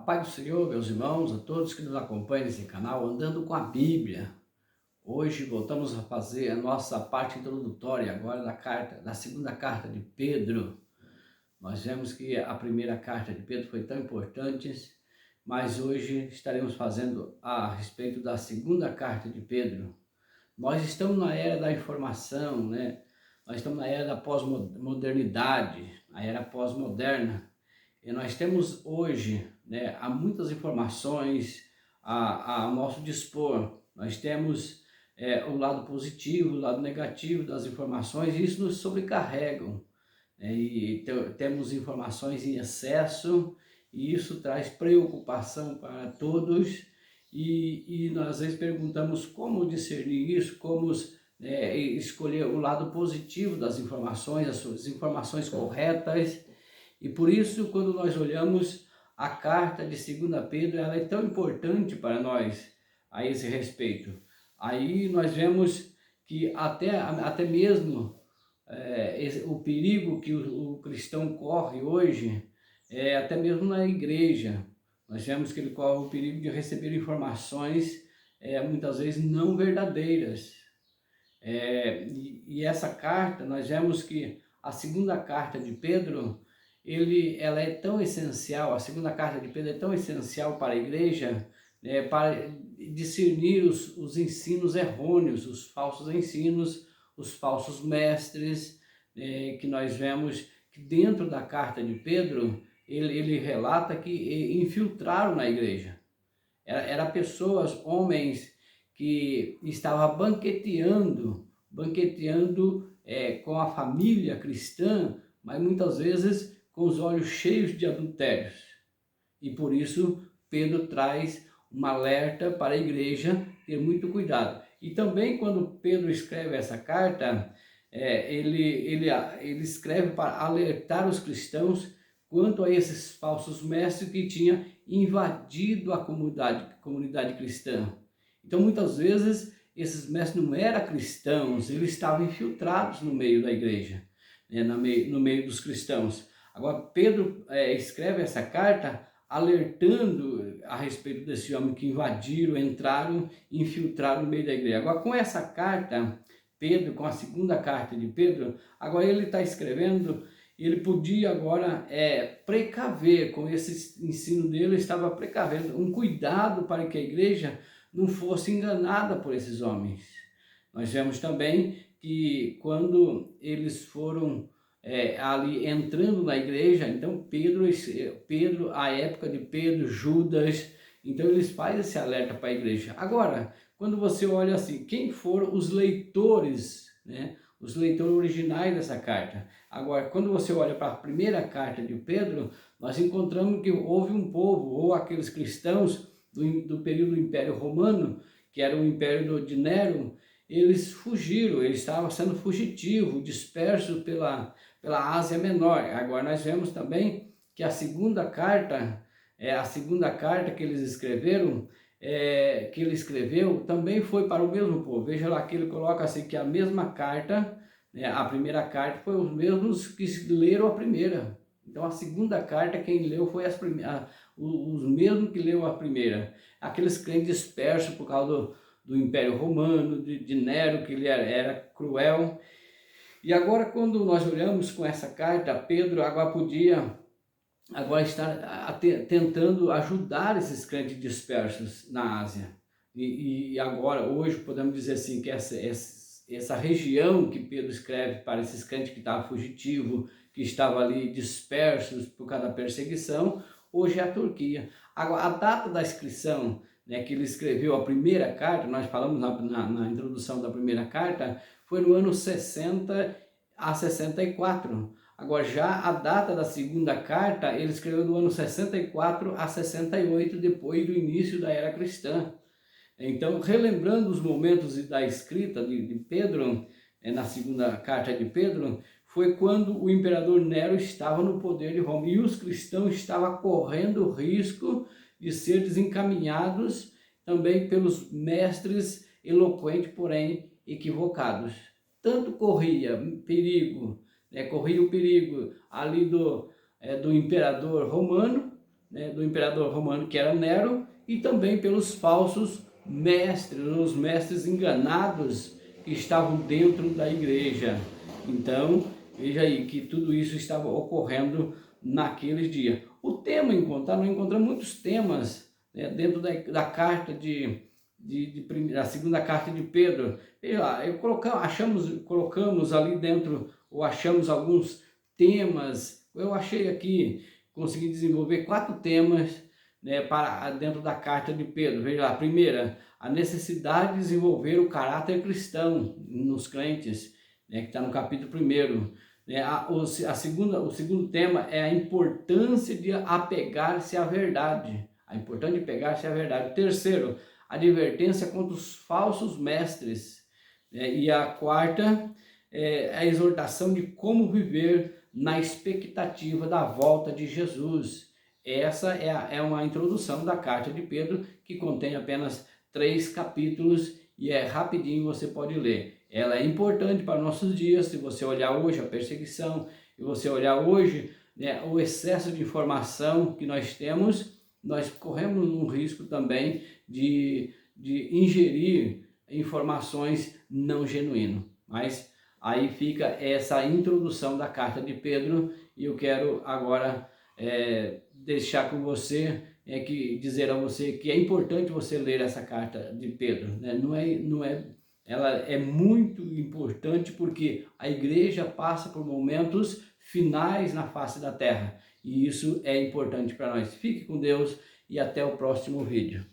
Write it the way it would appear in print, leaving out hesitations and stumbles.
Paz do Senhor, meus irmãos, a todos que nos acompanham nesse canal, Andando com a Bíblia. Hoje voltamos a fazer a nossa parte introdutória agora da segunda carta de Pedro. Nós vemos que a primeira carta de Pedro foi tão importante, mas hoje estaremos fazendo a respeito da segunda carta de Pedro. Nós estamos na era da informação, né? Nós estamos na era da pós-modernidade, a era pós-moderna. E nós temos hoje, né, há muitas informações ao nosso dispor. Nós temos o lado positivo, o lado negativo das informações, e isso nos sobrecarregam. Temos informações em excesso, e isso traz preocupação para todos, e nós às vezes perguntamos como discernir isso, como escolher o lado positivo das informações, as informações corretas. E por isso, quando nós olhamos a carta de 2 Pedro, ela é tão importante para nós a esse respeito. Aí nós vemos que até mesmo o perigo que o cristão corre hoje, até mesmo na igreja, nós vemos que ele corre o perigo de receber informações muitas vezes não verdadeiras. E essa carta, nós vemos que a segunda carta de Pedro, ela é tão essencial, a segunda carta de Pedro é tão essencial para a igreja, para discernir os ensinos errôneos, os falsos ensinos, os falsos mestres, que nós vemos que dentro da carta de Pedro, ele relata que infiltraram na igreja. Era pessoas, homens, que estavam banqueteando com a família cristã, mas muitas vezes com os olhos cheios de adultérios. E por isso Pedro traz um alerta para a igreja ter muito cuidado. E também quando Pedro escreve essa carta, ele escreve para alertar os cristãos quanto a esses falsos mestres que tinham invadido a comunidade cristã. Então muitas vezes esses mestres não eram cristãos, eles estavam infiltrados no meio da igreja, no meio dos cristãos. Agora, Pedro escreve essa carta alertando a respeito desse homem que invadiram, entraram, infiltraram no meio da igreja. Agora, com essa carta, Pedro, com a segunda carta de Pedro, agora ele está escrevendo, ele podia agora precaver, com esse ensino dele, ele estava precavendo um cuidado para que a igreja não fosse enganada por esses homens. Nós vemos também que quando eles foram ali entrando na igreja, então Pedro, a época de Pedro, Judas, então eles fazem esse alerta para a igreja. Agora, quando você olha assim, quem foram os leitores, né? Os leitores originais dessa carta. Agora, quando você olha para a primeira carta de Pedro, nós encontramos que houve um povo, ou aqueles cristãos do período do Império Romano, que era o Império de Nero, eles fugiram, eles estavam sendo fugitivos, dispersos pela Ásia Menor. Agora nós vemos também que a segunda carta que eles escreveram, que ele escreveu, também foi para o mesmo povo. Veja lá que ele coloca assim, que a mesma carta, a primeira carta foi os mesmos que leram a primeira. Então a segunda carta, quem leu foi os mesmos que leram a primeira. Aqueles crentes dispersos por causa do Império Romano, de Nero, que ele era cruel. E agora, quando nós olhamos com essa carta, Pedro agora podia estar tentando ajudar esses crentes dispersos na Ásia. E agora, hoje, podemos dizer assim, que essa região que Pedro escreve para esses crentes que estavam fugitivos, que estavam ali dispersos por causa da perseguição, hoje é a Turquia. Agora, a data da inscrição, que ele escreveu a primeira carta, nós falamos na introdução da primeira carta, foi no ano 60 a 64. Agora, já a data da segunda carta, ele escreveu do ano 64 a 68, depois do início da era cristã. Então, relembrando os momentos da escrita de Pedro, na segunda carta de Pedro, foi quando o imperador Nero estava no poder de Roma e os cristãos estavam correndo o risco de ser desencaminhados também pelos mestres eloquentes, porém equivocados. Tanto corria o perigo ali do imperador romano, né, do imperador romano, que era Nero, e também pelos falsos mestres, os mestres enganados que estavam dentro da igreja. Então, veja aí que tudo isso estava ocorrendo naqueles dias. O tema nós encontramos muitos temas, né, dentro da carta da segunda carta de Pedro. Veja lá, colocamos ali dentro, ou achamos alguns temas. Eu achei aqui, consegui desenvolver 4 temas, né, para dentro da carta de Pedro. Veja lá, primeira, a necessidade de desenvolver o caráter cristão nos crentes, né, que está no capítulo 1. Né, o segundo tema é a importância de apegar-se à verdade. A importância de pegar-se à verdade. O terceiro, a advertência contra os falsos mestres. Né, e a quarta é a exortação de como viver na expectativa da volta de Jesus. Essa é uma introdução da carta de Pedro, que contém apenas 3 capítulos e é rapidinho, você pode ler. Ela é importante para nossos dias. Se você olhar hoje a perseguição, e você olhar hoje, né, o excesso de informação que nós temos, nós corremos um risco também de ingerir informações não genuínas. Mas aí fica essa introdução da carta de Pedro, e eu quero agora deixar com você, dizer a você que é importante você ler essa carta de Pedro, né? Ela é muito importante porque a igreja passa por momentos finais na face da terra, e isso é importante para nós. Fique com Deus e até o próximo vídeo.